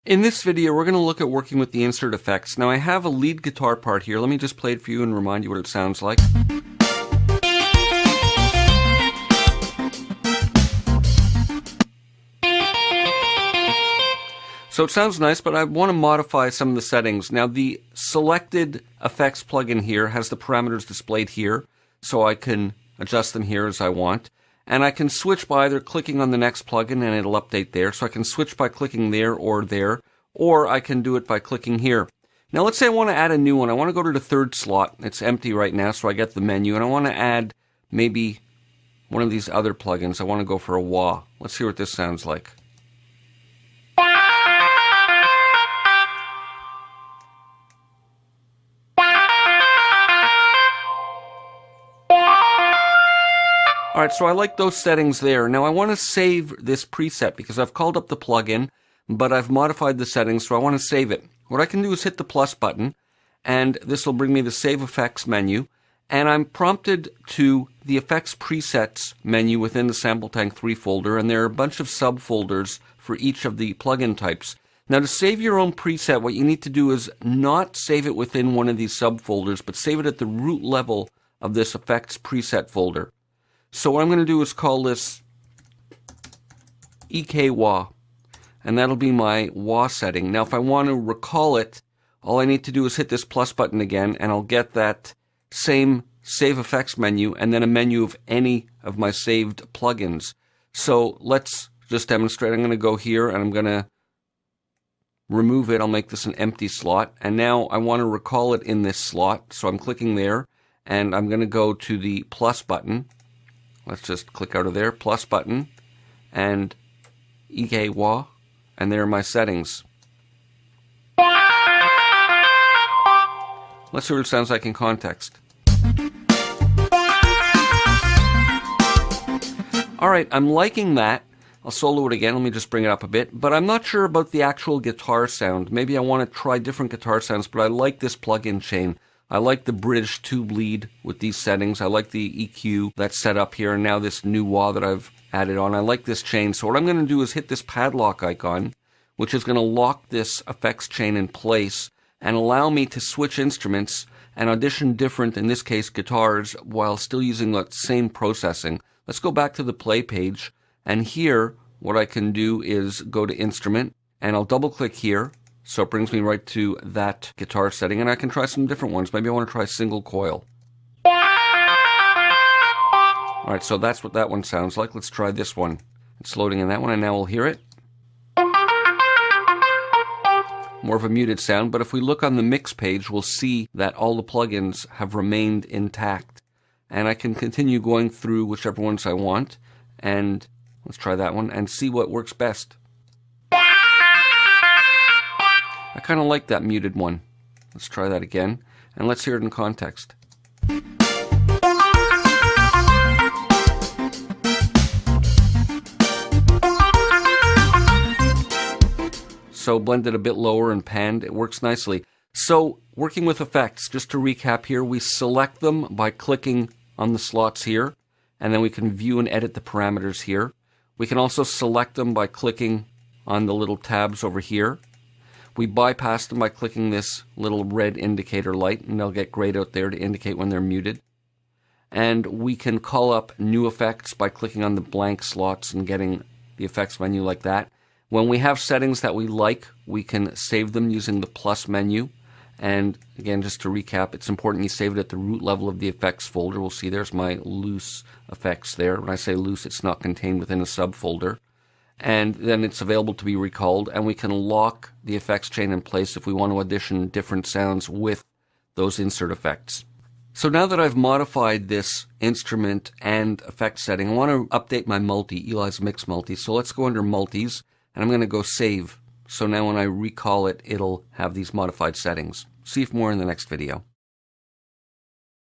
In this video, we're going to look at working with the insert effects. Now I have a lead guitar part here. Let me just play it for you and remind you what it sounds like. So it sounds nice, but I want to modify some of the settings. Now the selected effects plugin here has the parameters displayed here, so I can adjust them here as I want. And I can switch by either clicking on the next plugin and it'll update there. So I can switch by clicking there, or I can do it by clicking here. Now let's say I want to add a new one. I want to go to the third slot. It's empty right now, so I get the menu. And I want to add maybe one of these other plugins. I want to go for a wah. Let's hear what this sounds like. Alright, so I like those settings there. Now I want to save this preset because I've called up the plugin, but I've modified the settings, so I want to save it. What I can do is hit the plus button, and this will bring me the Save Effects menu, and I'm prompted to the Effects Presets menu within the Sample Tank 3 folder, and there are a bunch of subfolders for each of the plugin types. Now to save your own preset, what you need to do is not save it within one of these subfolders, but save it at the root level of this Effects Preset folder. So what I'm going to do is call this EK wah, and that'll be my wah setting. Now if I want to recall it, all I need to do is hit this plus button again, and I'll get that same Save Effects menu, and then a menu of any of my saved plugins. So let's just demonstrate. I'm going to go here, and I'm going to remove it. I'll make this an empty slot, and now I want to recall it in this slot, so I'm clicking there, and I'm going to go to the plus button. Let's just click out of there, plus button, and EK wah, and there are my settings. Let's see what it sounds like in context. Alright, I'm liking that. I'll solo it again, let me just bring it up a bit, but I'm not sure about the actual guitar sound. Maybe I want to try different guitar sounds, but I like this plug-in chain. I like the British tube lead with these settings. I like the EQ that's set up here, and now this new wah that I've added on. I like this chain. So what I'm going to do is hit this padlock icon, which is going to lock this effects chain in place and allow me to switch instruments and audition different, in this case, guitars, while still using that same processing. Let's go back to the play page, and here what I can do is go to Instrument, and I'll double click here. So it brings me right to that guitar setting, and I can try some different ones. Maybe I want to try single coil. Alright, so that's what that one sounds like. Let's try this one. It's loading in that one, and now we'll hear it. More of a muted sound, but if we look on the mix page, we'll see that all the plugins have remained intact. And I can continue going through whichever ones I want, and let's try that one, and see what works best. I kind of like that muted one. Let's try that again, and let's hear it in context. So blended a bit lower and panned, it works nicely. So working with effects, just to recap here, we select them by clicking on the slots here, and then we can view and edit the parameters here. We can also select them by clicking on the little tabs over here. We bypass them by clicking this little red indicator light, and they'll get grayed out there to indicate when they're muted. And we can call up new effects by clicking on the blank slots and getting the effects menu like that. When we have settings that we like, we can save them using the plus menu. And again, just to recap, it's important you save it at the root level of the effects folder. We'll see there's my loose effects there. When I say loose, it's not contained within a subfolder. And then it's available to be recalled, and we can lock the effects chain in place if we want to audition different sounds with those insert effects. So now that I've modified this instrument and effect setting, I want to update my multi, Eli's Mix Multi. So let's go under Multis, and I'm going to go Save. So now when I recall it, it'll have these modified settings. See you for more in the next video.